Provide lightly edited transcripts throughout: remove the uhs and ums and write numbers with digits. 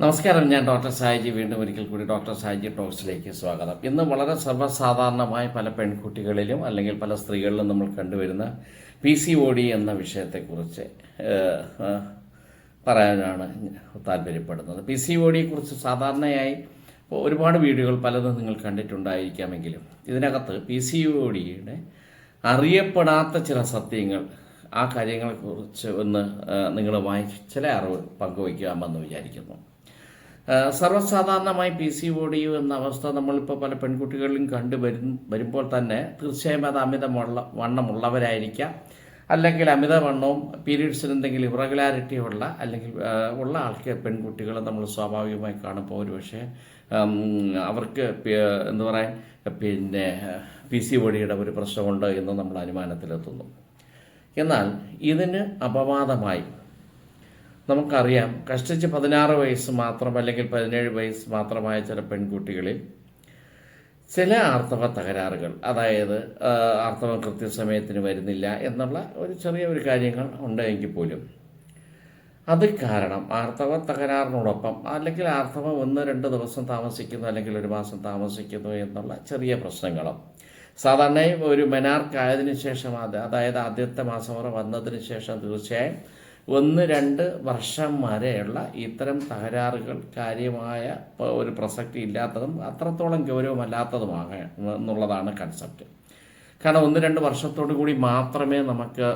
നമസ്കാരം. ഞാൻ ഡോക്ടർ സായിജി. വീണ്ടും ഒരിക്കൽ കൂടി ഡോക്ടർ സായിജി ടോക്സിലേക്ക് സ്വാഗതം. ഇന്ന് വളരെ സർവ്വസാധാരണമായ പല പെൺകുട്ടികളിലും അല്ലെങ്കിൽ പല സ്ത്രീകളിലും നമ്മൾ കണ്ടുവരുന്ന PCOD എന്ന വിഷയത്തെക്കുറിച്ച് പറയാനാണ് താല്പര്യപ്പെടുന്നത്. PCODയെക്കുറിച്ച് സാധാരണയായി ഒരുപാട് വീഡിയോകൾ പലതും നിങ്ങൾ കണ്ടിട്ടുണ്ടായിരിക്കാമെങ്കിലും ഇതിനകത്ത് PCODയുടെ അറിയപ്പെടാത്ത ചില സത്യങ്ങൾ, ആ കാര്യങ്ങളെക്കുറിച്ച് ഒന്ന് നിങ്ങളുമായി ചില അറിവ് പങ്കുവയ്ക്കാമെന്ന് വിചാരിക്കുന്നു. സർവ്വസാധാരണമായി PCOD എന്ന അവസ്ഥ നമ്മളിപ്പോൾ പല പെൺകുട്ടികളിലും വരുമ്പോൾ തന്നെ തീർച്ചയായും അത് വണ്ണമുള്ളവരായിരിക്കാം, അല്ലെങ്കിൽ അമിതവണ്ണവും പീരീഡ്സിന് എന്തെങ്കിലും ഇറഗുലാരിറ്റി ഉള്ള ആൾക്ക് പെൺകുട്ടികൾ നമ്മൾ സ്വാഭാവികമായി കാണുമ്പോൾ ഒരുപക്ഷെ അവർക്ക് എന്താ പറയുക PCODയുടെ ഒരു പ്രശ്നമുണ്ട് എന്ന് നമ്മൾ അനുമാനത്തിലെത്തുന്നു. എന്നാൽ ഇതിന് അപവാദമായി നമുക്കറിയാം, കഷ്ടിച്ച് 16 വയസ്സ് മാത്രം അല്ലെങ്കിൽ 17 വയസ്സ് മാത്രമായ ചില പെൺകുട്ടികളിൽ ചില ആർത്തവ തകരാറുകൾ, അതായത് ആർത്തവം കൃത്യസമയത്തിന് വരുന്നില്ല എന്നുള്ള ചെറിയ കാര്യങ്ങൾ ഉണ്ടെങ്കിൽ പോലും അത് കാരണം ആർത്തവ തകരാറിനോടൊപ്പം അല്ലെങ്കിൽ ആർത്തവം 1-2 ദിവസം താമസിക്കുന്നു അല്ലെങ്കിൽ 1 മാസം താമസിക്കുന്നു എന്നുള്ള ചെറിയ പ്രശ്നങ്ങളും സാധാരണയായി ഒരു മെനാർക്ക് ആയതിനു ശേഷം, അതായത് ആദ്യത്തെ മാസം വരെ വന്നതിന് ശേഷം തീർച്ചയായും 1-2 വർഷം വരെയുള്ള ഇത്തരം തകരാറുകൾ കാര്യമായ ഒരു പ്രസക്തി ഇല്ലാത്തതും അത്രത്തോളം ഗൗരവമല്ലാത്തതുമാണ് എന്നുള്ളതാണ് കൺസെപ്റ്റ്. കാരണം 1-2 വർഷത്തോടു കൂടി മാത്രമേ നമുക്ക്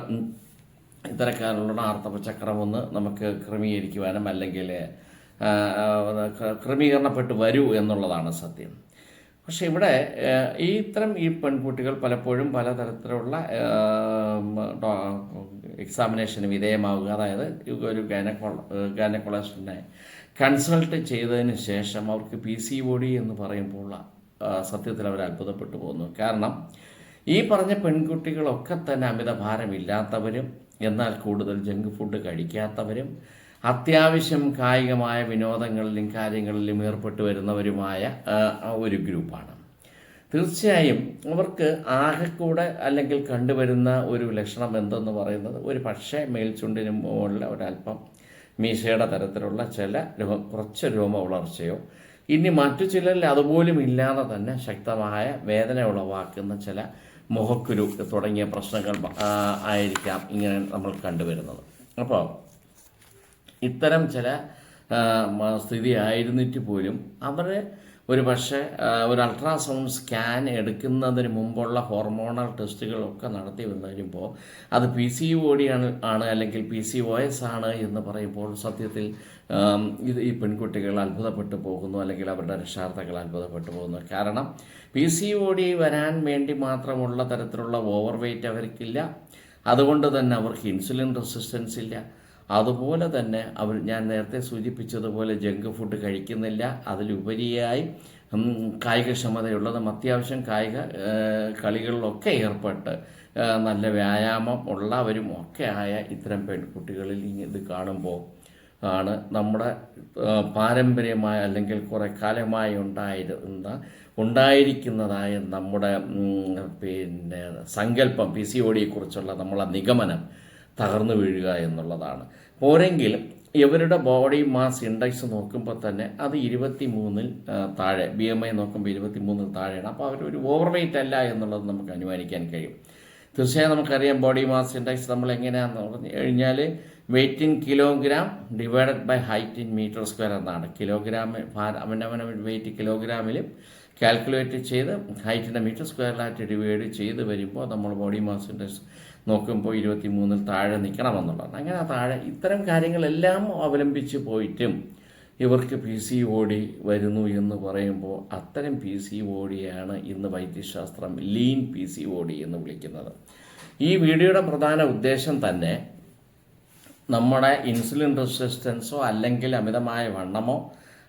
ഇത്തരക്കാരുള്ള ആർത്തവചക്രം നമുക്ക് ക്രമീകരിക്കുവാനും അല്ലെങ്കിൽ ക്രമീകരണപ്പെട്ട് വരൂ എന്നുള്ളതാണ് സത്യം. പക്ഷെ ഇവിടെ ഈ പെൺകുട്ടികൾ പലപ്പോഴും പലതരത്തിലുള്ള എക്സാമിനേഷന് വിധേയമാവുക, അതായത് ഒരു ഗൈനക്കോളജിസ്റ്റിനെ കൺസൾട്ട് ചെയ്തതിന് ശേഷം അവർക്ക് PCOD എന്ന് പറയുമ്പോൾ സത്യത്തിൽ അവർ അത്ഭുതപ്പെട്ടു പോകുന്നു. കാരണം ഈ പറഞ്ഞ പെൺകുട്ടികളൊക്കെ തന്നെ അമിതഭാരമില്ലാത്തവരും എന്നാൽ കൂടുതൽ ജങ്ക് ഫുഡ് കഴിക്കാത്തവരും അത്യാവശ്യം കായികമായ വിനോദങ്ങളിലും കാര്യങ്ങളിലും ഏർപ്പെട്ടു വരുന്നവരുമായ ഒരു ഗ്രൂപ്പാണ്. തീർച്ചയായും അവർക്ക് ആകെക്കൂടെ അല്ലെങ്കിൽ കണ്ടുവരുന്ന ഒരു ലക്ഷണം എന്തെന്ന് പറയുന്നത് ഒരു പക്ഷേ മേൽചുണ്ടിന് മുകളിൽ ഒരല്പം മീശയുടെ തരത്തിലുള്ള കുറച്ച് രോമ വളർച്ചയോ, ഇനി മറ്റു ചിലരിൽ അതുപോലും ഇല്ലാതെ തന്നെ ശക്തമായ വേദന ഉളവാക്കുന്ന ചില മുഖക്കുരു തുടങ്ങിയ പ്രശ്നങ്ങൾ ആയിരിക്കാം ഇങ്ങനെ നമ്മൾ കണ്ടുവരുന്നത്. അപ്പോൾ ഇത്തരം ചില സ്ഥിതി ആയിരുന്നിട്ട് പോലും അവർ ഒരു പക്ഷേ ഒരു അൾട്രാസൗണ്ട് സ്കാൻ എടുക്കുന്നതിന് മുമ്പുള്ള ഹോർമോണൽ ടെസ്റ്റുകളൊക്കെ നടത്തി വരുമ്പോൾ അത് PCOD ആണ് അല്ലെങ്കിൽ PCOS ആണ് എന്ന് പറയുമ്പോൾ സത്യത്തിൽ ഈ പെൺകുട്ടികൾ അത്ഭുതപ്പെട്ടു പോകുന്നു, അല്ലെങ്കിൽ അവരുടെ രക്ഷാർത്ഥകൾ അത്ഭുതപ്പെട്ടു പോകുന്നു. കാരണം PCOD വരാൻ വേണ്ടി മാത്രമുള്ള തരത്തിലുള്ള ഓവർ വെയ്റ്റ് അവർക്കില്ല, അതുകൊണ്ട് തന്നെ അവർക്ക് ഇൻസുലിൻ റെസിസ്റ്റൻസ് ഇല്ല, അതുപോലെ തന്നെ ഞാൻ നേരത്തെ സൂചിപ്പിച്ചതുപോലെ ജങ്ക് ഫുഡ് കഴിക്കുന്നില്ല, അതിലുപരിയായി കായികക്ഷമതയുള്ളതും അത്യാവശ്യം കായിക കളികളിലൊക്കെ ഏർപ്പെട്ട് നല്ല വ്യായാമം ഉള്ളവരും ഒക്കെ ആയ ഇത്തരം പെൺകുട്ടികളിൽ ഇത് കാണുമ്പോൾ ആണ് നമ്മുടെ പാരമ്പര്യമായ അല്ലെങ്കിൽ കുറേ കാലമായി ഉണ്ടായിരിക്കുന്നതായ നമ്മുടെ സങ്കല്പം PCODയെക്കുറിച്ചുള്ള നമ്മളെ നിഗമനം തകർന്നു വീഴുക എന്നുള്ളതാണ്. പോരെങ്കിൽ ഇവരുടെ ബോഡി മാസ് ഇൻഡെക്സ് നോക്കുമ്പോൾ തന്നെ അത് 23-ൽ താഴെ, BMI നോക്കുമ്പോൾ 23-ൽ താഴെയാണ്. അപ്പോൾ അവരൊരു ഓവർ വെയ്റ്റ് അല്ല എന്നുള്ളത് നമുക്ക് അനുമാനിക്കാൻ കഴിയും. തീർച്ചയായും നമുക്കറിയാം ബോഡി മാസ് ഇൻഡെക്സ് നമ്മൾ എങ്ങനെയാണെന്ന് പറഞ്ഞു കഴിഞ്ഞാൽ weight in kilogram divided by height in metre square എന്നാണ്. അവനവൻ വെയ്റ്റ് കിലോഗ്രാമിലും കാൽക്കുലേറ്റ് ചെയ്ത് ഹൈറ്റിൻ്റെ മീറ്റർ സ്ക്വയറിലായിട്ട് ഡിവൈഡ് ചെയ്ത് വരുമ്പോൾ നമ്മൾ ബോഡി മാസ് ഇൻഡെക്സ് നോക്കുമ്പോൾ 23-ൽ താഴെ നിൽക്കണമെന്നുള്ളതാണ്. അങ്ങനെ താഴെ ഇത്തരം കാര്യങ്ങളെല്ലാം അവലംബിച്ച് പോയിട്ടും ഇവർക്ക് PCOD വരുന്നു എന്ന് പറയുമ്പോൾ അത്തരം PCODയാണ് ഇന്ന് വൈദ്യശാസ്ത്രം ലീൻ PCOD എന്ന് വിളിക്കുന്നത്. ഈ വീഡിയോയുടെ പ്രധാന ഉദ്ദേശം തന്നെ നമ്മുടെ ഇൻസുലിൻ റെസിസ്റ്റൻസോ അല്ലെങ്കിൽ അമിതമായ വണ്ണമോ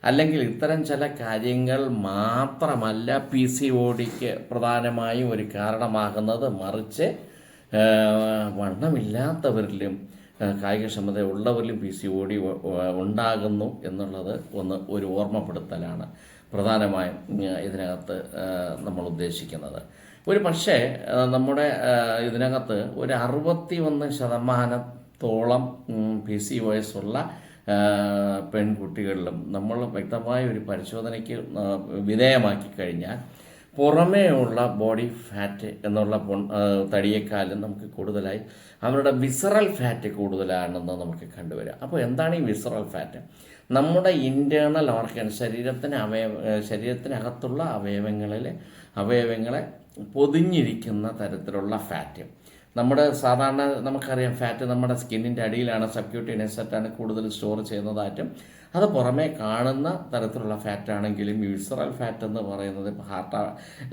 അല്ലെങ്കിൽ ഇത്തരം ചില കാര്യങ്ങൾ മാത്രമല്ല PCODക്ക് പ്രധാനമായും ഒരു കാരണമാകുന്നത്, മറിച്ച് വണ്ണമില്ലാത്തവരിലും കായികക്ഷമത ഉള്ളവരിലും PCOD ഉണ്ടാകുന്നു എന്നുള്ളത് ഒരു ഓർമ്മപ്പെടുത്തലാണ് പ്രധാനമായും ഇതിനകത്ത് നമ്മൾ ഉദ്ദേശിക്കുന്നത്. ഒരു പക്ഷേ നമ്മുടെ ഇതിനകത്ത് ഒരു 61% PCOS ഉള്ള പെൺകുട്ടികളിലും നമ്മൾ വ്യക്തമായ ഒരു പരിശോധനയ്ക്ക് വിധേയമാക്കി കഴിഞ്ഞാൽ പുറമേയുള്ള ബോഡി ഫാറ്റ് എന്നുള്ള തടിയേക്കാളും നമുക്ക് കൂടുതലായി അവരുടെ വിസറൽ ഫാറ്റ് കൂടുതലാണെന്ന് നമുക്ക് കണ്ടുവരാം. അപ്പോൾ എന്താണ് ഈ വിസറൽ ഫാറ്റ്? നമ്മുടെ ഇൻറ്റേർണൽ ഓർഗൻ ശരീരത്തിനകത്തുള്ള അവയവങ്ങളെ പൊതിഞ്ഞിരിക്കുന്ന തരത്തിലുള്ള ഫാറ്റ്. നമ്മുടെ സാധാരണ നമുക്കറിയാം ഫാറ്റ് നമ്മുടെ സ്കിന്നിൻ്റെ അടിയിലാണ്, സബ്ക്യൂട്ടേനിയസ് ഫാറ്റാണ് കൂടുതൽ സ്റ്റോർ ചെയ്യുന്നതായിട്ടും അത് പുറമേ കാണുന്ന തരത്തിലുള്ള ഫാറ്റാണെങ്കിലും ഈ വിസറൽ ഫാറ്റ് എന്ന് പറയുന്നത്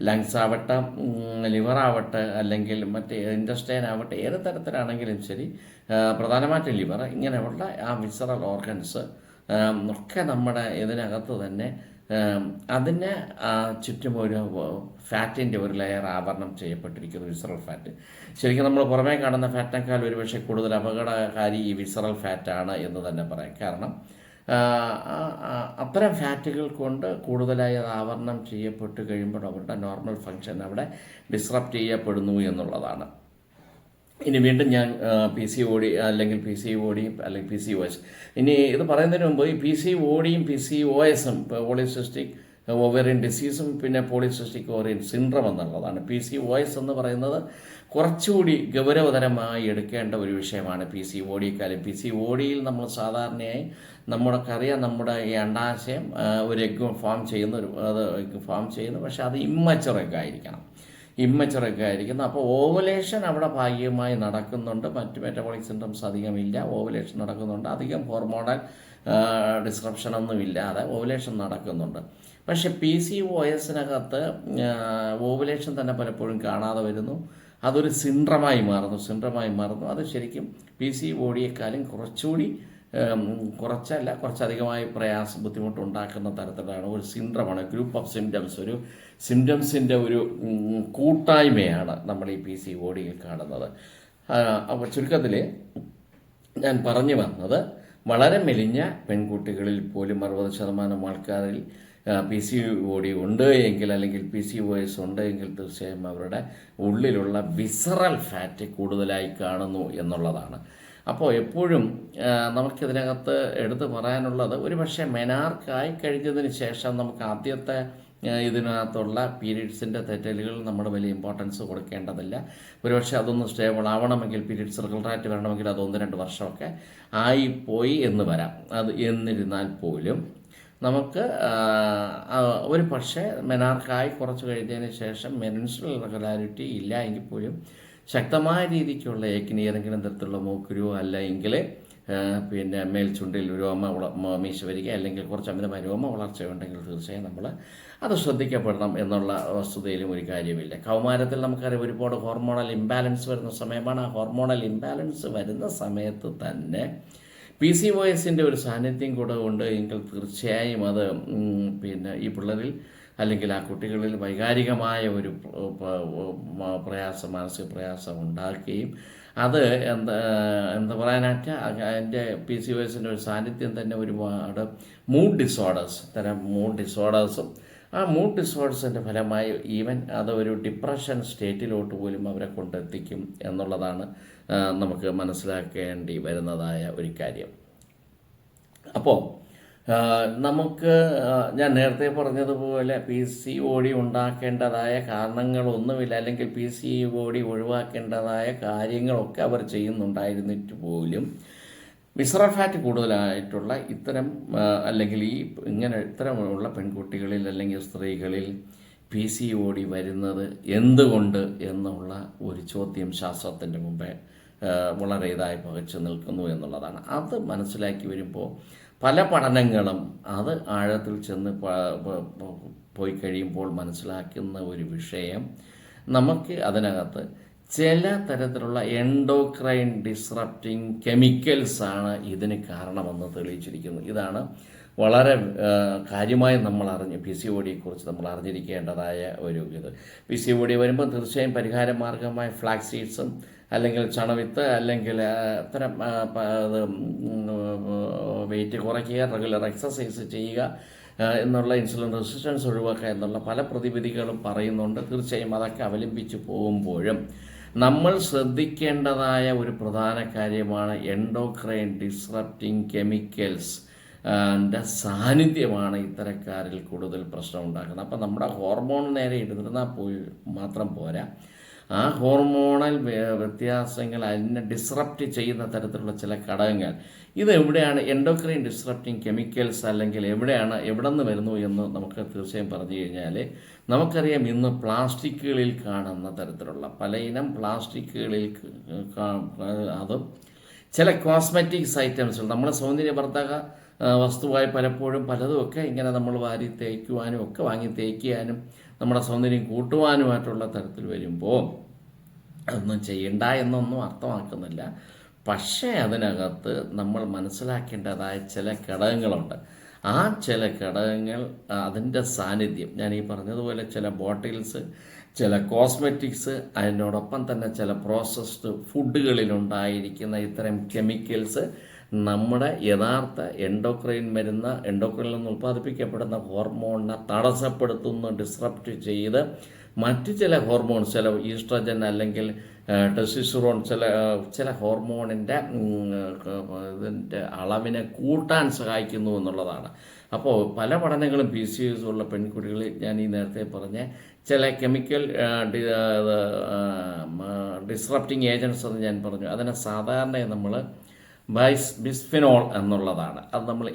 ലങ്സ് ആവട്ടെ, ലിവർ ആവട്ടെ, അല്ലെങ്കിൽ മറ്റ് ഇൻറ്റസ്റ്റൈൻ ആവട്ടെ, ഏത് തരത്തിലാണെങ്കിലും ശരി, പ്രധാനമായിട്ടും ലിവർ, ഇങ്ങനെയുള്ള ആ വിസറൽ ഓർഗൻസ് ഒക്കെ നമ്മുടെ ഇതിനകത്ത് തന്നെ അതിനെ ചുറ്റും ഒരു ഫാറ്റിൻ്റെ ഒരു ലെയർ ആവരണം ചെയ്യപ്പെട്ടിരിക്കുന്നു വിസറൽ ഫാറ്റ്. ശരിക്കും നമ്മൾ പുറമേ കാണുന്ന ഫാറ്റിനേക്കാൾ ഒരുപക്ഷെ കൂടുതൽ അപകടകാരി ഈ വിസറൽ ഫാറ്റാണ് എന്ന് തന്നെ പറയാം. കാരണം അത്തരം ഫാറ്റുകൾ കൊണ്ട് കൂടുതലായി അത് ആവരണം ചെയ്യപ്പെട്ട് കഴിയുമ്പോൾ അവരുടെ നോർമൽ ഫങ്ഷൻ അവിടെ ഡിസ്റപ്റ്റ് ചെയ്യപ്പെടുന്നു എന്നുള്ളതാണ്. ഇനി വീണ്ടും ഞാൻ PCOD അല്ലെങ്കിൽ PCODയും അല്ലെങ്കിൽ PCOS, ഇനി ഇത് പറയുന്നതിന് മുമ്പ് ഈ PCODയും PCOSും പോളിസിസ്റ്റിക് ഓവേറിയൻ ഡിസീസും പിന്നെ പോളിസിസ്റ്റിക് ഓവേറിയൻ സിൻഡ്രം എന്നുള്ളതാണ്. PCOS എന്ന് പറയുന്നത് കുറച്ചുകൂടി ഗൗരവതരമായി എടുക്കേണ്ട ഒരു വിഷയമാണ് PCODക്കാലും. PCODയിൽ നമ്മൾ സാധാരണയായി നമ്മൾക്കറിയാം നമ്മുടെ ഈ അണ്ടാശയം ഒരു എഗ് ഫോം ചെയ്യുന്നു, പക്ഷെ അത് ഇമ്മച്ചുറൊക്കെ ആയിരിക്കണം. അപ്പോൾ ഓവുലേഷൻ അവിടെ ഭാഗികമായി നടക്കുന്നുണ്ട്, മറ്റ് മെറ്റബോളിക് സിംറ്റംസ് അധികമില്ല, ഓവുലേഷൻ നടക്കുന്നുണ്ട്, അധികം ഹോർമോണൽ ഡിസ്റപ്ഷനൊന്നും ഇല്ലാതെ ഓവുലേഷൻ നടക്കുന്നുണ്ട്. പക്ഷെ PCOSനകത്ത് ഓവുലേഷൻ തന്നെ പലപ്പോഴും കാണാതെ വരുന്നു, അതൊരു സിൻഡ്രമായി മാറുന്നു. അത് ശരിക്കും PCODയെക്കാളും കുറച്ചധികമായി ബുദ്ധിമുട്ടുണ്ടാക്കുന്ന തരത്തിലാണ് ഒരു സിൻഡ്രമാണ്, ഗ്രൂപ്പ് ഓഫ് സിംറ്റംസ്, ഒരു സിംറ്റംസിൻ്റെ ഒരു കൂട്ടായ്മയാണ് നമ്മൾ ഈ PCODയിൽ കാണുന്നത്. അപ്പോൾ ചുരുക്കത്തിൽ ഞാൻ പറഞ്ഞു വന്നത്, വളരെ മെലിഞ്ഞ പെൺകുട്ടികളിൽ പോലും 60% ആൾക്കാരിൽ PCOD ഉണ്ട് എങ്കിൽ, അല്ലെങ്കിൽ PCOS ഉണ്ട് എങ്കിൽ, തീർച്ചയായും അവരുടെ ഉള്ളിലുള്ള വിസറൽ ഫാറ്റ് കൂടുതലായി കാണുന്നു എന്നുള്ളതാണ്. അപ്പോൾ എപ്പോഴും നമുക്കിതിനകത്ത് എടുത്തു പറയാനുള്ളത്, ഒരു പക്ഷേ മെനാർക്കായി കഴിഞ്ഞതിന് ശേഷം നമുക്ക് ആദ്യത്തെ ഇതിനകത്തുള്ള പീരീഡ്സിൻ്റെ തെറ്റലുകൾ നമ്മൾ വലിയ ഇമ്പോർട്ടൻസ് കൊടുക്കേണ്ടതില്ല. ഒരുപക്ഷെ അതൊന്ന് സ്റ്റേബിൾ ആവണമെങ്കിൽ, പീരീഡ്സ് റെഗുലറായിട്ട് വരണമെങ്കിൽ അത് 1-2 വർഷമൊക്കെ ആയിപ്പോയി എന്ന് വരാം. എന്നിരുന്നാൽ പോലും നമുക്ക് ഒരു പക്ഷേ മെനാർക്കായി കുറച്ച് കഴിഞ്ഞതിന് ശേഷം മെൻസ്ട്രൽ റെഗുലാരിറ്റി ഇല്ല എങ്കിൽ പോലും ശക്തമായ രീതിക്കുള്ള ഏതെങ്കിലും തരത്തിലുള്ള മൂക്കുരുവോ അല്ലെങ്കിൽ പിന്നെ മേൽചുണ്ടിൽ മീശ വരിക, അല്ലെങ്കിൽ കുറച്ച് അമിതമായ രോമ വളർച്ചയുണ്ടെങ്കിൽ തീർച്ചയായും നമ്മൾ അത് ശ്രദ്ധിക്കപ്പെടണം എന്നുള്ള വസ്തുതയിലും ഒരു കാര്യമില്ല. കൗമാരത്തിൽ നമുക്കറിയാം ഒരുപാട് ഹോർമോണൽ ഇംബാലൻസ് വരുന്ന സമയമാണ്. ആ ഹോർമോണൽ ഇംബാലൻസ് വരുന്ന സമയത്ത് തന്നെ PCOSൻ്റെ ഒരു സാന്നിധ്യം കൂടെ ഉണ്ട് എങ്കിൽ തീർച്ചയായും അത് പിന്നെ ഈ പിള്ളേരിൽ അല്ലെങ്കിൽ ആ കുട്ടികളിൽ വൈകാരികമായ ഒരു മാനസിക പ്രയാസം ഉണ്ടാക്കുകയും അത് എന്താ പറയാനായിട്ട് അതിൻ്റെ PCOSൻ്റെ ഒരു സാന്നിധ്യം തന്നെ ഒരുപാട് മൂഡ് ഡിസോർഡേഴ്സും ആ മൂഡ് ഡിസോർഡേഴ്സിൻ്റെ ഫലമായി ഈവൻ അത് ഒരു ഡിപ്രഷൻ സ്റ്റേറ്റിലോട്ട് പോലും അവരെ കൊണ്ടെത്തിക്കും എന്നുള്ളതാണ് നമുക്ക് മനസ്സിലാക്കേണ്ടി വരുന്നതായ ഒരു കാര്യം. അപ്പോൾ നമുക്ക് ഞാൻ നേരത്തെ പറഞ്ഞതുപോലെ PCOD ഉണ്ടാക്കേണ്ടതായ കാരണങ്ങളൊന്നുമില്ല, അല്ലെങ്കിൽ PCOD ഒഴിവാക്കേണ്ടതായ കാര്യങ്ങളൊക്കെ അവർ ചെയ്യുന്നുണ്ടായിരുന്നിട്ട് പോലും വിസറൽ ഫാറ്റ് കൂടുതലായിട്ടുള്ള അല്ലെങ്കിൽ ഇത്തരമുള്ള പെൺകുട്ടികളിൽ അല്ലെങ്കിൽ സ്ത്രീകളിൽ PCOD വരുന്നത് എന്തുകൊണ്ട് എന്നുള്ള ഒരു ചോദ്യം ശാസ്ത്രത്തിൻ്റെ മുമ്പേ വളരെ ഇതായി പകച്ചു നിൽക്കുന്നു എന്നുള്ളതാണ്. അത് മനസ്സിലാക്കി വരുമ്പോൾ പല പഠനങ്ങളും അത് ആഴത്തിൽ ചെന്ന് പോയി കഴിയുമ്പോൾ മനസ്സിലാക്കുന്ന ഒരു വിഷയം, നമുക്ക് അതിനകത്ത് ചില തരത്തിലുള്ള എൻഡോക്രൈൻ ഡിസ്റപ്റ്റിംഗ് കെമിക്കൽസാണ് ഇതിന് കാരണമെന്ന് തെളിയിച്ചിരിക്കുന്നു. ഇതാണ് വളരെ കാര്യമായി PCODയെക്കുറിച്ച് നമ്മൾ അറിഞ്ഞിരിക്കേണ്ടതായ ഒരു ഇത്. PCOD വരുമ്പോൾ തീർച്ചയായും പരിഹാര മാർഗമായ ഫ്ലാക്സ് സീഡ്സും അല്ലെങ്കിൽ ചണവിത്ത് അല്ലെങ്കിൽ അത്തരം വെയിറ്റ് കുറയ്ക്കുക, റെഗുലർ എക്സസൈസ് ചെയ്യുക എന്നുള്ള ഇൻസുലിൻ റെസിസ്റ്റൻസ് ഒഴിവാക്കുക എന്നുള്ള പല പ്രതിവിധികളും പറയുന്നുണ്ട്. തീർച്ചയായും അതൊക്കെ അവലംബിച്ച് പോകുമ്പോഴും നമ്മൾ ശ്രദ്ധിക്കേണ്ടതായ ഒരു പ്രധാന കാര്യമാണ് എൻഡോക്രൈൻ ഡിസ്റപ്റ്റിംഗ് കെമിക്കൽസ് ൻ്റെ സാന്നിധ്യമാണ് ഇത്തരക്കാരിൽ കൂടുതൽ പ്രശ്നം ഉണ്ടാക്കുന്നത്. അപ്പം നമ്മുടെ ഹോർമോൺ നേരെ ഇരുന്നാൽ മാത്രം പോരാ, ആ ഹോർമോണൽ വ്യത്യാസങ്ങൾ അതിനെ ഡിസ്റപ്റ്റ് ചെയ്യുന്ന തരത്തിലുള്ള ചില ഘടകങ്ങൾ, ഇത് എവിടെയാണ് എൻഡോക്രൈൻ ഡിസ്റപ്റ്റിംഗ് കെമിക്കൽസ് അല്ലെങ്കിൽ എവിടെ നിന്ന് വരുന്നു എന്ന് നമുക്ക് തീർച്ചയായും പറഞ്ഞു കഴിഞ്ഞാൽ, നമുക്കറിയാം ഇന്ന് പ്ലാസ്റ്റിക്കുകളിൽ കാണുന്ന തരത്തിലുള്ള പലയിനം പ്ലാസ്റ്റിക്കുകളിൽ അതും ചില കോസ്മെറ്റിക്സ് ഐറ്റംസുകൾ, നമ്മുടെ സൗന്ദര്യവർദ്ധക വസ്തുവായി പലപ്പോഴും പലതുമൊക്കെ ഇങ്ങനെ നമ്മൾ വാരി തേക്കുവാനും ഒക്കെ വാങ്ങി തേക്കാനും നമ്മുടെ സൗന്ദര്യം കൂട്ടുവാനുമായിട്ടുള്ള തരത്തിൽ വരുമ്പോൾ അതൊന്നും ചെയ്യണ്ട എന്നൊന്നും അർത്ഥമാക്കുന്നില്ല. പക്ഷേ അതിനകത്ത് നമ്മൾ മനസ്സിലാക്കേണ്ടതായ ചില ഘടകങ്ങളുണ്ട്. ആ ചില ഘടകങ്ങൾ, അതിൻ്റെ സാന്നിധ്യം, ഞാൻ ഈ പറഞ്ഞതുപോലെ ചില ബോട്ടിൽസ്, ചില കോസ്മെറ്റിക്സ്, അതിനോടൊപ്പം തന്നെ ചില പ്രോസസ്ഡ് ഫുഡുകളിലുണ്ടായിരിക്കുന്ന ഇത്തരം കെമിക്കൽസ് നമ്മുടെ യഥാർത്ഥ എൻഡോക്രൈനിൽ നിന്ന് ഉൽപ്പാദിപ്പിക്കപ്പെടുന്ന ഹോർമോണിനെ തടസ്സപ്പെടുത്തുന്നു, ഡിസ്റപ്റ്റ് ചെയ്ത് മറ്റ് ചില ഹോർമോൺസ്, ചില ഈസ്ട്രജൻ അല്ലെങ്കിൽ ടെസ്റ്റോസ്റ്ററോൺ, ചില ഹോർമോണിൻ്റെ ഇതിൻ്റെ അളവിനെ കൂട്ടാൻ സഹായിക്കുന്നു എന്നുള്ളതാണ്. അപ്പോൾ പല പഠനങ്ങളും PCOS ഉള്ള പെൺകുട്ടികളിൽ ഞാൻ ഈ നേരത്തെ പറഞ്ഞ ചില കെമിക്കൽ ഡിസ്റപ്റ്റിംഗ് ഏജൻസ് എന്ന് ഞാൻ പറഞ്ഞു, അതിനെ സാധാരണ നമ്മൾ ബിസ്ഫിനോൾ എന്നുള്ളതാണ്. അത് നമ്മൾ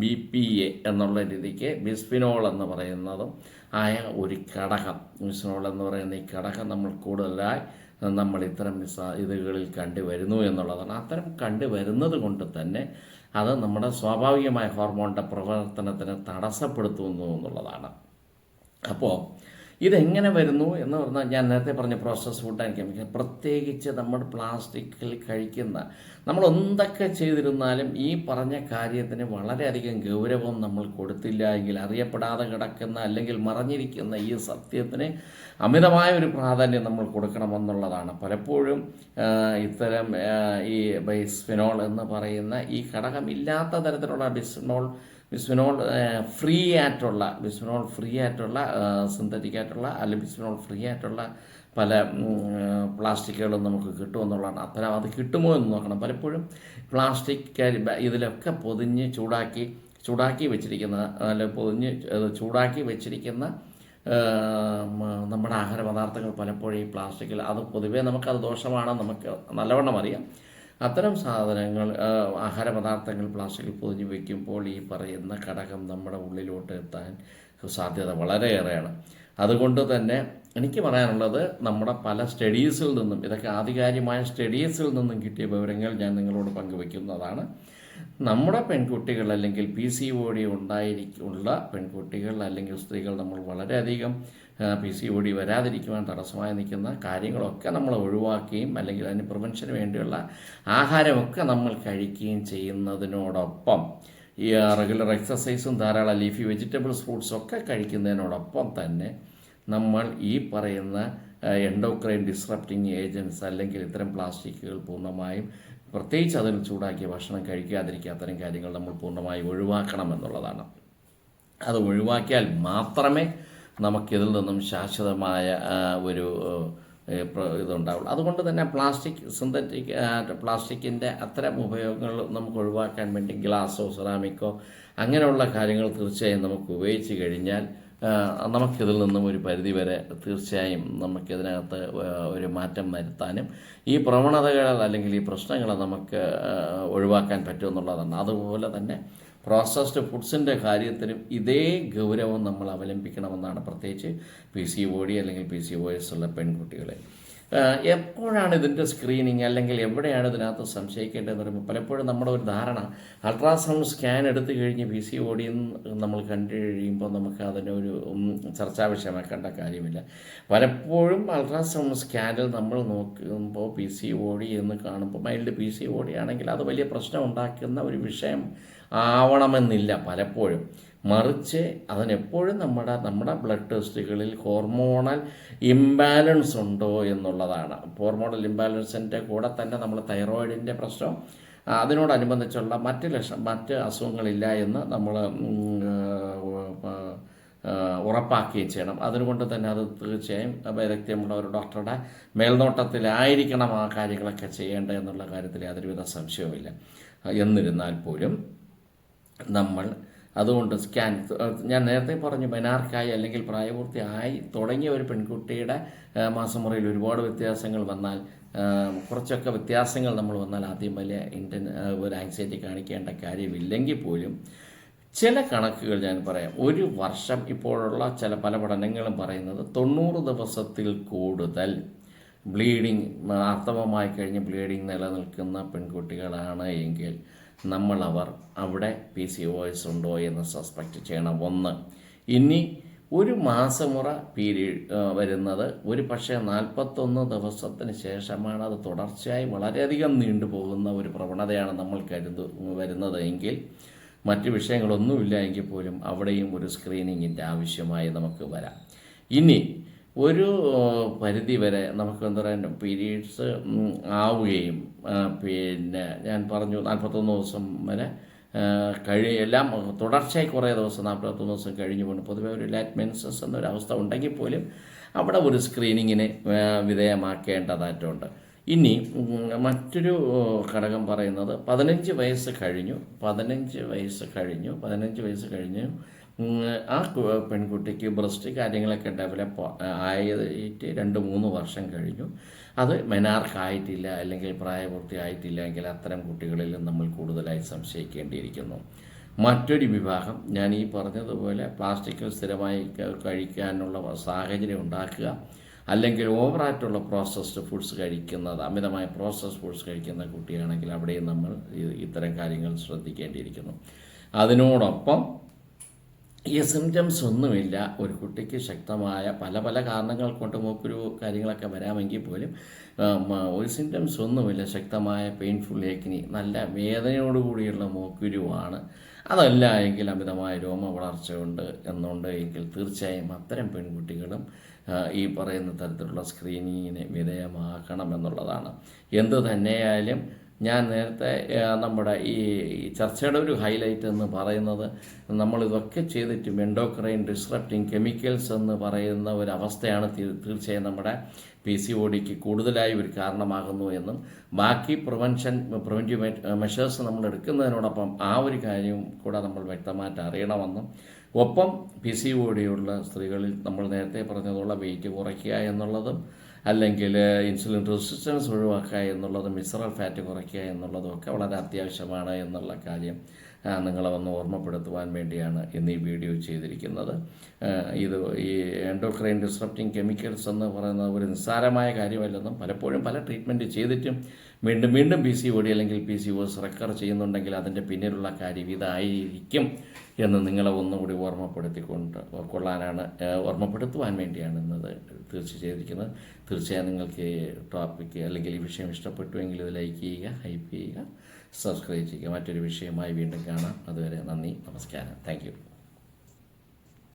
BPA എന്നുള്ള രീതിക്ക് ബിസ്ഫിനോൾ എന്ന് പറയുന്നതും ആയ ഒരു ഘടകം, ബിസ്ഫിനോൾ എന്ന് പറയുന്ന ഈ ഘടകം നമ്മൾ കൂടുതലായി നമ്മൾ ഇത്തരം ഇതുകളിൽ കണ്ടുവരുന്നു എന്നുള്ളതാണ്. അത്തരം കണ്ടുവരുന്നത് കൊണ്ട് തന്നെ അത് നമ്മുടെ സ്വാഭാവികമായ ഹോർമോണിൻ്റെ പ്രവർത്തനത്തിന് തടസ്സപ്പെടുത്തുന്നു എന്നുള്ളതാണ്. അപ്പോൾ ഇതെങ്ങനെ വരുന്നു എന്ന് പറഞ്ഞാൽ, ഞാൻ നേരത്തെ പറഞ്ഞ പ്രോസസ് ഫുഡ് ആൻഡ് കെമിക്കൽ, പ്രത്യേകിച്ച് നമ്മൾ പ്ലാസ്റ്റിക്കിൽ കഴിക്കുന്ന, നമ്മൾ എന്തൊക്കെ ചെയ്തിരുന്നാലും ഈ പറഞ്ഞ കാര്യത്തിന് വളരെയധികം ഗൗരവം നമ്മൾ കൊടുത്തില്ല എങ്കിൽ, അറിയപ്പെടാതെ കിടക്കുന്ന അല്ലെങ്കിൽ മറഞ്ഞിരിക്കുന്ന ഈ സത്യത്തിന് അമിതമായ ഒരു പ്രാധാന്യം നമ്മൾ കൊടുക്കണമെന്നുള്ളതാണ്. പലപ്പോഴും ഇത്തരം ഈ ബിസ്ഫിനോൾ എന്ന് പറയുന്ന ഈ ഘടകമില്ലാത്ത തരത്തിലുള്ള ബിസ്ഫിനോൾ ഫ്രീ ആയിട്ടുള്ള സിന്തറ്റിക് ആയിട്ടുള്ള അല്ലെങ്കിൽ ബിസ്ഫിനോൾ ഫ്രീ ആയിട്ടുള്ള പല പ്ലാസ്റ്റിക്കുകളും നമുക്ക് കിട്ടുമെന്നുള്ളതാണ്. അത്തരം അത് കിട്ടുമോ എന്ന് നോക്കണം. പലപ്പോഴും പ്ലാസ്റ്റിക് ഇതിലൊക്കെ പൊതിഞ്ഞ് ചൂടാക്കി വെച്ചിരിക്കുന്ന ചൂടാക്കി വെച്ചിരിക്കുന്ന നമ്മുടെ ആഹാര പദാർത്ഥങ്ങൾ പലപ്പോഴും ഈ പ്ലാസ്റ്റിക്കിൽ, അത് പൊതുവേ നമുക്കത് ദോഷമാണെന്ന് നമുക്ക് നല്ലവണ്ണം അറിയാം. അത്തരം സാധനങ്ങൾ, ആഹാര പദാർത്ഥങ്ങൾ പ്ലാസ്റ്റിക്കിൽ പൊതിഞ്ഞ് വയ്ക്കുമ്പോൾ ഈ പറയുന്ന ഘടകം നമ്മുടെ ഉള്ളിലോട്ട് എത്താൻ സാധ്യത വളരെയേറെയാണ്. അതുകൊണ്ട് തന്നെ എനിക്ക് പറയാനുള്ളത്, നമ്മുടെ പല സ്റ്റഡീസിൽ നിന്നും, ഇതൊക്കെ ആധികാരികമായ സ്റ്റഡീസിൽ നിന്നും കിട്ടിയ വിവരങ്ങൾ ഞാൻ നിങ്ങളോട് പങ്കുവയ്ക്കുന്നതാണ്. നമ്മുടെ പെൺകുട്ടികൾ അല്ലെങ്കിൽ PCOD ഉള്ള പെൺകുട്ടികൾ അല്ലെങ്കിൽ സ്ത്രീകൾ, നമ്മൾ വളരെയധികം PCOD വരാതിരിക്കുവാൻ തടസ്സമായി നിൽക്കുന്ന കാര്യങ്ങളൊക്കെ നമ്മൾ ഒഴിവാക്കുകയും അല്ലെങ്കിൽ അതിന് പ്രിവെൻഷന് വേണ്ടിയുള്ള ആഹാരമൊക്കെ നമ്മൾ കഴിക്കുകയും ചെയ്യുന്നതിനോടൊപ്പം ഈ റെഗുലർ എക്സസൈസും ധാരാളം ലീഫി വെജിറ്റബിൾസ്, ഫ്രൂട്ട്സൊക്കെ കഴിക്കുന്നതിനോടൊപ്പം തന്നെ നമ്മൾ ഈ പറയുന്ന എൻഡോക്രൈൻ ഡിസ്റപ്റ്റിംഗ് ഏജൻസ് അല്ലെങ്കിൽ ഇത്തരം പ്ലാസ്റ്റിക്കുകൾ പൂർണ്ണമായും, പ്രത്യേകിച്ച് അതിൽ ചൂടാക്കിയ ഭക്ഷണം കഴിക്കാതിരിക്കുക, അത്തരം കാര്യങ്ങൾ നമ്മൾ പൂർണ്ണമായി ഒഴിവാക്കണം എന്നുള്ളതാണ്. അത് ഒഴിവാക്കിയാൽ മാത്രമേ നമുക്കിതിൽ നിന്നും ശാശ്വതമായ ഒരു ഇതുണ്ടാവുള്ളൂ. അതുകൊണ്ട് തന്നെ സിന്തറ്റിക് പ്ലാസ്റ്റിക്കിൻ്റെ അത്തരം ഉപയോഗങ്ങൾ നമുക്ക് ഒഴിവാക്കാൻ വേണ്ടി ഗ്ലാസോ സെറാമിക്കോ അങ്ങനെയുള്ള കാര്യങ്ങൾ തീർച്ചയായും നമുക്ക് ഉപയോഗിച്ച് കഴിഞ്ഞാൽ നമുക്കിതിൽ നിന്നും ഒരു പരിധിവരെ തീർച്ചയായും നമുക്കിതിനകത്ത് ഒരു മാറ്റം വരുത്താനും ഈ പ്രവണതകൾ അല്ലെങ്കിൽ ഈ പ്രശ്നങ്ങൾ നമുക്ക് ഒഴിവാക്കാൻ പറ്റുമെന്നുള്ളതാണ്. അതുപോലെ തന്നെ പ്രോസസ്ഡ് ഫുഡ്സിൻ്റെ കാര്യത്തിലും ഇതേ ഗൗരവം നമ്മൾ അവലംബിക്കണമെന്നാണ്, പ്രത്യേകിച്ച് PCOD അല്ലെങ്കിൽ PCOS ഉള്ള പെൺകുട്ടികളെ. എപ്പോഴാണ് ഇതിൻ്റെ സ്ക്രീനിങ് അല്ലെങ്കിൽ എവിടെയാണ് ഇതിനകത്ത് സംശയിക്കേണ്ടതെന്ന് പറയുമ്പോൾ, പലപ്പോഴും നമ്മുടെ ഒരു ധാരണ, അൾട്രാസൗണ്ട് സ്കാൻ എടുത്തു കഴിഞ്ഞ് PCOD നമ്മൾ കണ്ടു കഴിയുമ്പോൾ നമുക്ക് അതിനൊരു ചർച്ചാ വിഷയമാക്കേണ്ട കാര്യമില്ല. പലപ്പോഴും അൾട്രാസൗണ്ട് സ്കാനിൽ നമ്മൾ നോക്കുമ്പോൾ PCOD എന്ന് കാണുമ്പോൾ മൈൽഡ് PCOD ആണെങ്കിൽ അത് വലിയ പ്രശ്നം ഉണ്ടാക്കുന്ന ഒരു വിഷയം ആവണമെന്നില്ല പലപ്പോഴും. മറിച്ച് അതിനെപ്പോഴും നമ്മുടെ ബ്ലഡ് ടെസ്റ്റുകളിൽ ഹോർമോണൽ ഇംബാലൻസ് ഉണ്ടോ എന്നുള്ളതാണ്. ഹോർമോണൽ ഇംബാലൻസിൻ്റെ കൂടെ തന്നെ നമ്മൾ തൈറോയിഡിൻ്റെ പ്രശ്നം, അതിനോടനുബന്ധിച്ചുള്ള മറ്റ് അസുഖങ്ങളില്ല എന്ന് നമ്മൾ ഉറപ്പാക്കുകയും ചെയ്യണം. അതുകൊണ്ട് തന്നെ അത് തീർച്ചയായും വൈദഗ്ധ്യമുള്ള ഒരു ഡോക്ടറുടെ മേൽനോട്ടത്തിലായിരിക്കണം ആ കാര്യങ്ങളൊക്കെ ചെയ്യേണ്ടത് എന്നുള്ള കാര്യത്തിൽ യാതൊരുവിധ സംശയവുമില്ല. എന്നിരുന്നാൽ പോലും നമ്മൾ അതുകൊണ്ട് ഞാൻ നേരത്തെ പറഞ്ഞു, മെനാർക്കായി അല്ലെങ്കിൽ പ്രായപൂർത്തിയായി തുടങ്ങിയ ഒരു പെൺകുട്ടിയുടെ മാസമുറയിൽ ഒരുപാട് വ്യത്യാസങ്ങൾ വന്നാൽ, കുറച്ചൊക്കെ വ്യത്യാസങ്ങൾ നമ്മൾ വന്നാൽ ആദ്യം വലിയ ഒരു ആങ്സൈറ്റി കാണിക്കേണ്ട കാര്യമില്ലെങ്കിൽ പോലും ചില കണക്കുകൾ ഞാൻ പറയാം. ഒരു വർഷം ഇപ്പോഴുള്ള പല പഠനങ്ങളും പറയുന്നത് 90 ദിവസത്തിൽ കൂടുതൽ ബ്ലീഡിങ്, ആർത്തവമായി കഴിഞ്ഞ് ബ്ലീഡിങ് നിലനിൽക്കുന്ന പെൺകുട്ടികളാണ് എങ്കിൽ അവർ അവിടെ PCOS ഉണ്ടോ എന്ന് സസ്പെക്റ്റ് ചെയ്യണം. ഒന്ന്, ഇനി ഒരു മാസമുറ പീരീഡ് വരുന്നത് ഒരു പക്ഷേ 41 ദിവസത്തിന് ശേഷമാണ്. അത് തുടർച്ചയായി വളരെയധികം നീണ്ടുപോകുന്ന ഒരു പ്രവണതയാണ് നമ്മൾ വരുന്നത് എങ്കിൽ, മറ്റ് വിഷയങ്ങളൊന്നുമില്ല എങ്കിൽ പോലും അവിടെയും ഒരു സ്ക്രീനിങ്ങിൻ്റെ ആവശ്യമായി നമുക്ക് വരാം. ഇനി ഒരു പരിധി വരെ നമുക്ക് എന്താ പറയുക, പീരീഡ്സ് ആവുകയും പിന്നെ ഞാൻ പറഞ്ഞു 41 ദിവസം വരെ എല്ലാം തുടർച്ചയായി കുറേ ദിവസം 41 ദിവസം കഴിഞ്ഞു പോകുന്നു. പൊതുവേ ഒരു ലേറ്റ് മെൻസസ് എന്നൊരവസ്ഥ ഉണ്ടെങ്കിൽ പോലും അവിടെ ഒരു സ്ക്രീനിങ്ങിന് വിധേയമാക്കേണ്ടതായിട്ടുണ്ട്. ഇനി മറ്റൊരു ഘടകം പറയുന്നത് 15 വയസ്സ് കഴിഞ്ഞു ആ പെൺകുട്ടിക്ക് ബ്രസ്റ്റ് കാര്യങ്ങളൊക്കെ ഡെവലപ്പ് ആയിട്ട് 2-3 വർഷം കഴിഞ്ഞു, അത് മെനാർക്കായിട്ടില്ല അല്ലെങ്കിൽ പ്രായപൂർത്തിയായിട്ടില്ല എങ്കിൽ അത്തരം കുട്ടികളിൽ നമ്മൾ കൂടുതലായി സംശയിക്കേണ്ടിയിരിക്കുന്നു. മറ്റൊരു വിഭാഗം, ഞാൻ ഈ പറഞ്ഞതുപോലെ പ്ലാസ്റ്റിക്കിൽ സ്ഥിരമായി കഴിക്കാനുള്ള സാഹചര്യം ഉണ്ടാക്കുക, അല്ലെങ്കിൽ ഓവറായിട്ടുള്ള പ്രോസസ്ഡ് ഫുഡ്സ് കഴിക്കുന്നത്, അമിതമായ പ്രോസസ്ഡ് ഫുഡ്സ് കഴിക്കുന്ന കുട്ടിയാണെങ്കിൽ അവിടെയും നമ്മൾ ഇത്തരം കാര്യങ്ങൾ ശ്രദ്ധിക്കേണ്ടിയിരിക്കുന്നു. അതിനോടൊപ്പം ഈ സിംറ്റംസ് ഒന്നുമില്ല, ഒരു കുട്ടിക്ക് ശക്തമായ പല കാരണങ്ങൾ കൊണ്ട് മൂക്കുരു കാര്യങ്ങളൊക്കെ വരാമെങ്കിൽ പോലും ഒരു സിംറ്റംസ് ഒന്നുമില്ല, ശക്തമായ പെയിൻഫുൾ ഏക്കിനി, നല്ല വേദനയോടുകൂടിയുള്ള മൂക്കുരുവാണ്, അതല്ല എങ്കിൽ അമിതമായ രോമ വളർച്ചയുണ്ട് എന്നുണ്ട് എങ്കിൽ തീർച്ചയായും അത്തരം പെൺകുട്ടികളും ഈ പറയുന്ന തരത്തിലുള്ള സ്ക്രീനിങ്ങിന് വിധേയമാക്കണം എന്നുള്ളതാണ്. എന്തു തന്നെയായാലും ഞാൻ നേരത്തെ നമ്മുടെ ഈ ചർച്ചയുടെ ഒരു ഹൈലൈറ്റ് എന്ന് പറയുന്നത്, നമ്മളിതൊക്കെ ചെയ്തിട്ടും എൻഡോക്രൈൻ ഡിസ്റപ്റ്റിംഗ് കെമിക്കൽസ് എന്ന് പറയുന്ന ഒരവസ്ഥയാണ് തീർച്ചയായും നമ്മുടെ PCODക്ക് കൂടുതലായി ഒരു കാരണമാകുന്നു എന്നും, ബാക്കി പ്രിവെൻറ്റീവ് മെഷേഴ്സ് നമ്മൾ എടുക്കുന്നതിനോടൊപ്പം ആ ഒരു കാര്യം കൂടെ നമ്മൾ വ്യക്തമായിട്ട് അറിയണമെന്നും, ഒപ്പം PCOD ഉള്ള സ്ത്രീകളിൽ നമ്മൾ നേരത്തെ പറഞ്ഞതുള്ള വെയിറ്റ് കുറയ്ക്കുക എന്നുള്ളതും, അല്ലെങ്കിൽ ഇൻസുലിൻ റെസിസ്റ്റൻസ് ഒഴിവാക്കുക എന്നുള്ളതും, വിസറൽ ഫാറ്റ് കുറയ്ക്കുക എന്നുള്ളതും ഒക്കെ വളരെ അത്യാവശ്യമാണ് എന്നുള്ള കാര്യം നിങ്ങളെ ഒന്ന് ഓർമ്മപ്പെടുത്തുവാൻ വേണ്ടിയാണ് ഇന്ന് ഈ വീഡിയോ ചെയ്തിരിക്കുന്നത്. ഈ എൻഡോക്രൈൻ ഡിസ്റപ്റ്റിംഗ് കെമിക്കൽസ് എന്ന് പറയുന്നത് ഒരു നിസ്സാരമായ കാര്യമല്ലെന്നും, പലപ്പോഴും പല ട്രീറ്റ്മെൻറ്റ് ചെയ്തിട്ടും വീണ്ടും PCOD അല്ലെങ്കിൽ PCOS റെക്കർ ചെയ്യുന്നുണ്ടെങ്കിൽ അതിൻ്റെ പിന്നിലുള്ള കാര്യം ഇതായിരിക്കും എന്ന് നിങ്ങളെ ഒന്നുകൂടി ഓർമ്മപ്പെടുത്തുവാൻ വേണ്ടിയാണ് ഇന്നത് ചെയ്തിരിക്കുന്നത്. തീർച്ചയായും നിങ്ങൾക്ക് ടോപ്പിക്ക് അല്ലെങ്കിൽ ഈ വിഷയം ഇഷ്ടപ്പെട്ടുവെങ്കിൽ ഇത് ലൈക്ക് ചെയ്യുക, ഹൈപ്പ് ചെയ്യുക, സബ്സ്ക്രൈബ് ചെയ്യുക. മറ്റൊരു വിഷയമായി വീണ്ടും കാണാം. അതുവരെ നന്ദി, നമസ്കാരം. Thank you.